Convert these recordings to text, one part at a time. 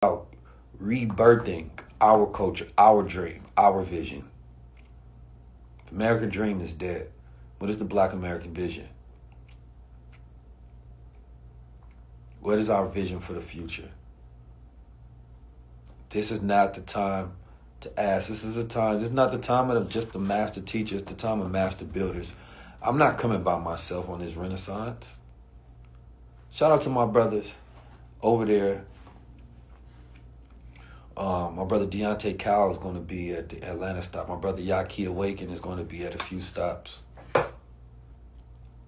about rebirthing our culture, our dream, our vision. The American dream is dead. What is the Black American vision? What is our vision for the future? This is not the time to ask. This is not the time of just the master teachers, it's the time of master builders. I'm not coming by myself on this renaissance. Shout out to my brothers over there. My brother Deontay Cowell is going to be at the Atlanta stop. My brother Yaki Awaken is going to be at a few stops.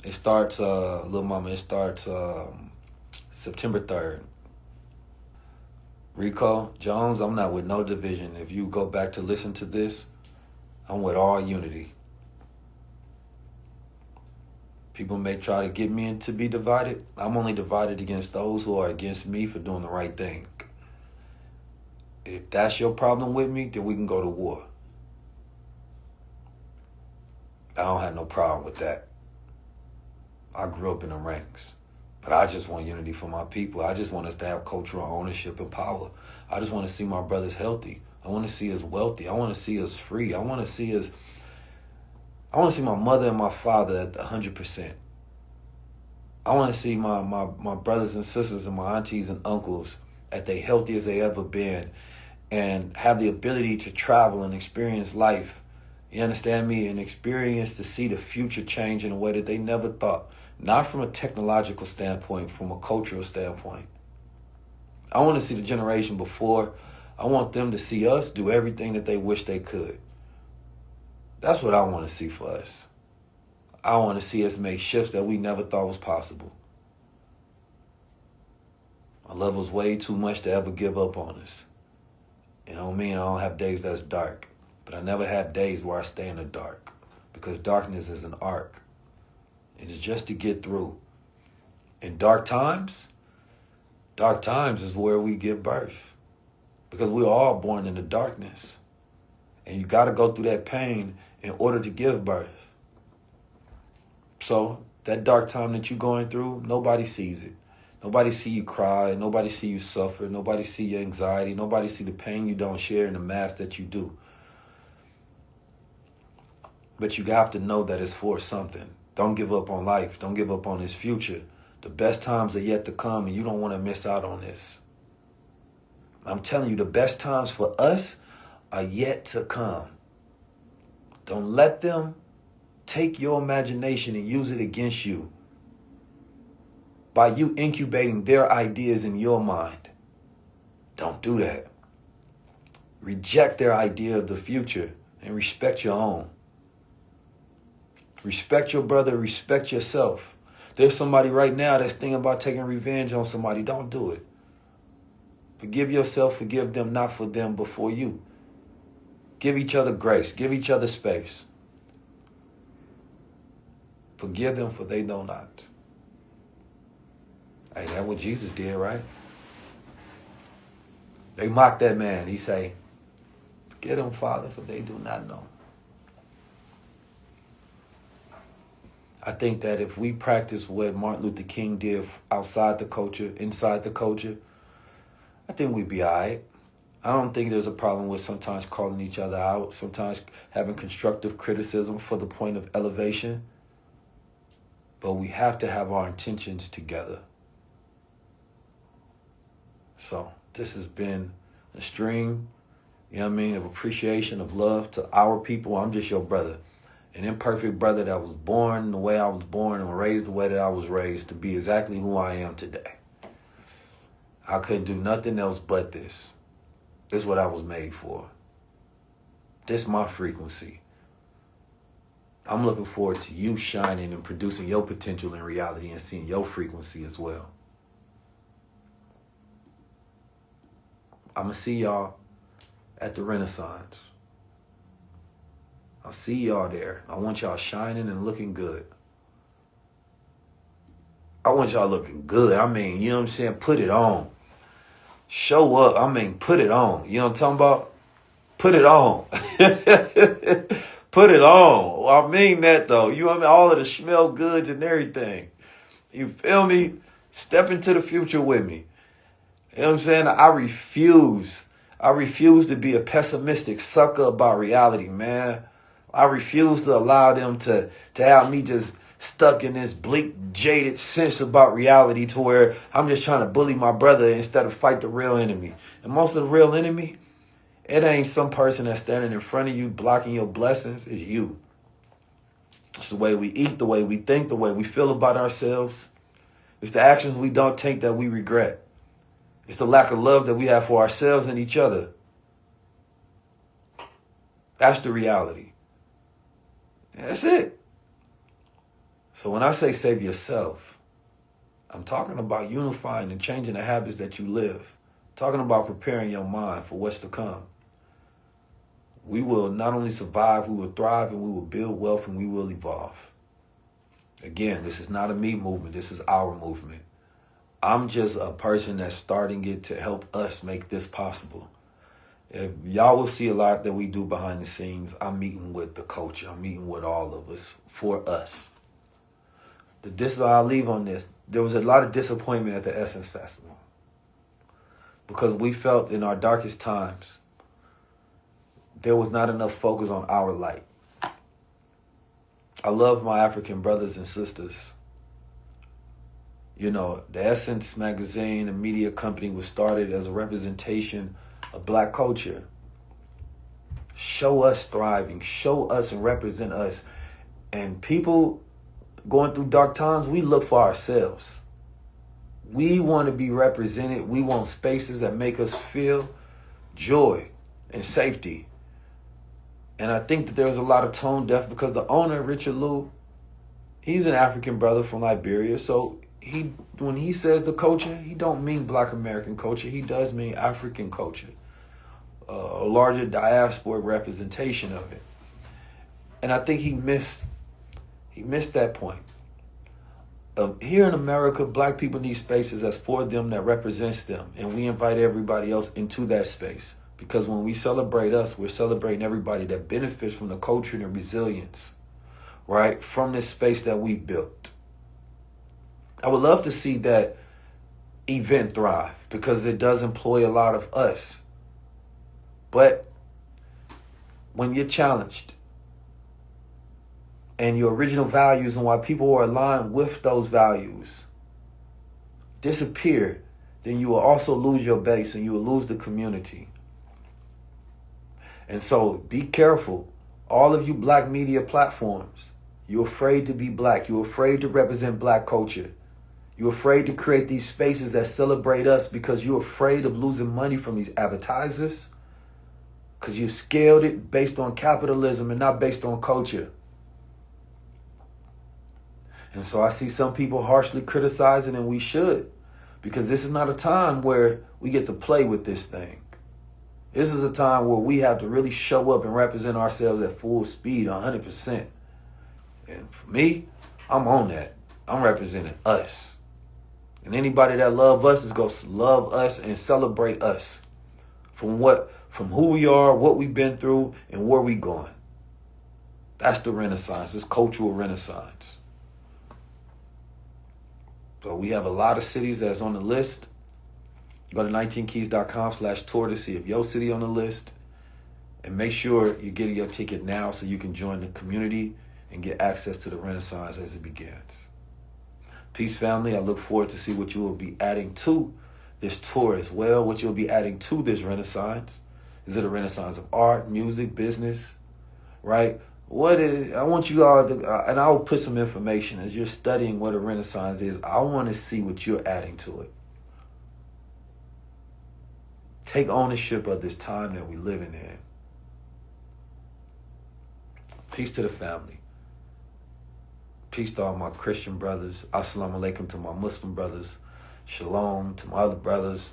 It starts, Lil Mama, September 3rd. Rico Jones, I'm not with no division. If you go back to listen to this, I'm with all unity. People may try to get me to be divided. I'm only divided against those who are against me for doing the right thing. If that's your problem with me, then we can go to war. I don't have no problem with that. I grew up in the ranks. But I just want unity for my people. I just want us to have cultural ownership and power. I just want to see my brothers healthy. I want to see us wealthy. I want to see us free. I want to see my mother and my father at 100%. I want to see my brothers and sisters and my aunties and uncles at the healthiest they ever been and have the ability to travel and experience life. You understand me? And experience to see the future change in a way that they never thought. Not from a technological standpoint, from a cultural standpoint. I want to see the generation before. I want them to see us do everything that they wish they could. That's what I want to see for us. I want to see us make shifts that we never thought was possible. I love us way too much to ever give up on us. You know what I mean? I don't have days that's dark. But I never have days where I stay in the dark. Because darkness is an arc. It is just to get through. In dark times is where we give birth. Because we're all born in the darkness. And you got to go through that pain in order to give birth. So that dark time that you're going through, nobody sees it. Nobody see you cry. Nobody see you suffer. Nobody see your anxiety. Nobody see the pain you don't share and the mass that you do. But you have to know that it's for something. Don't give up on life. Don't give up on this future. The best times are yet to come, and you don't want to miss out on this. I'm telling you, the best times for us are yet to come. Don't let them take your imagination and use it against you by you incubating their ideas in your mind. Don't do that. Reject their idea of the future and respect your own. Respect your brother, respect yourself. There's somebody right now that's thinking about taking revenge on somebody. Don't do it. Forgive yourself, forgive them, not for them, but for you. Give each other grace, give each other space. Forgive them for they know not. Hey, that's what Jesus did, right? They mocked that man. He say, forgive them, Father, for they do not know. I think that if we practice what Martin Luther King did outside the culture, inside the culture, I think we'd be all right. I don't think there's a problem with sometimes calling each other out, sometimes having constructive criticism for the point of elevation. But we have to have our intentions together. So this has been a stream, you know what I mean, of appreciation, of love to our people. I'm just your brother. An imperfect brother that was born the way I was born and raised the way that I was raised to be exactly who I am today. I couldn't do nothing else but this. This is what I was made for. This is my frequency. I'm looking forward to you shining and producing your potential in reality and seeing your frequency as well. I'm going to see y'all at the Renaissance. I'll see y'all there. I want y'all shining and looking good. I want y'all looking good. I mean, you know what I'm saying? Put it on. Show up. I mean, put it on. You know what I'm talking about? Put it on. Put it on. Well, I mean that though. You know what I mean? All of the smell goods and everything. You feel me? Step into the future with me. You know what I'm saying? I refuse. I refuse to be a pessimistic sucker about reality, man. I refuse to allow them to have me just stuck in this bleak, jaded sense about reality to where I'm just trying to bully my brother instead of fight the real enemy. And most of the real enemy, it ain't some person that's standing in front of you blocking your blessings. It's you. It's the way we eat, the way we think, the way we feel about ourselves. It's the actions we don't take that we regret. It's the lack of love that we have for ourselves and each other. That's the reality. That's it. So when I say save yourself, I'm talking about unifying and changing the habits that you live. I'm talking about preparing your mind for what's to come. We will not only survive, we will thrive, and we will build wealth, and we will evolve. Again, this is not a me movement. This is our movement. I'm just a person that's starting it to help us make this possible. If y'all will see a lot that we do behind the scenes, I'm meeting with the culture. I'm meeting with all of us for us. I'll leave on this. There was a lot of disappointment at the Essence Festival because we felt in our darkest times there was not enough focus on our light. I love my African brothers and sisters. You know, the Essence magazine, the media company, was started as a representation of black culture. Show us thriving, show us and represent us. And people going through dark times, we look for ourselves. We want to be represented. We want spaces that make us feel joy and safety. And I think that there was a lot of tone deaf because the owner, Richard Liu, he's an African brother from Liberia. So when he says the culture, he don't mean Black American culture. He does mean African culture, a larger diasporic representation of it. And I think he missed that point. Here in America, black people need spaces that's for them, that represents them. And we invite everybody else into that space. Because when we celebrate us, we're celebrating everybody that benefits from the culture and the resilience, right? From this space that we've built. I would love to see that event thrive because it does employ a lot of us. But when you're challenged and your original values and why people are aligned with those values disappear, then you will also lose your base and you will lose the community. And so be careful. All of you black media platforms, you're afraid to be black. You're afraid to represent black culture. You're afraid to create these spaces that celebrate us because you're afraid of losing money from these advertisers because you've scaled it based on capitalism and not based on culture. And so I see some people harshly criticizing, and we should, because this is not a time where we get to play with this thing. This is a time where we have to really show up and represent ourselves at full speed, 100%. And for me, I'm on that. I'm representing us. And anybody that love us is going to love us and celebrate us from who we are, what we've been through, and where we going. That's the Renaissance. It's cultural renaissance. So we have a lot of cities that's on the list. Go to 19keys.com/tour to see if your city on the list. And make sure you're getting your ticket now so you can join the community and get access to the Renaissance as it begins. Peace, family. I look forward to see what you will be adding to this tour as well, what you'll be adding to this Renaissance. Is it a Renaissance of art, music, business, right? I want you all to, and I'll put some information as you're studying what a Renaissance is. I want to see what you're adding to it. Take ownership of this time that we're living in. Peace to the family. Peace to all my Christian brothers. Assalamu alaikum to my Muslim brothers. Shalom to my other brothers.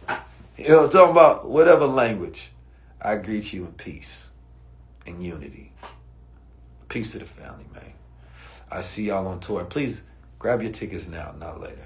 You know, talking about whatever language. I greet you in peace and unity. Peace to the family, man. I see y'all on tour. Please grab your tickets now, not later.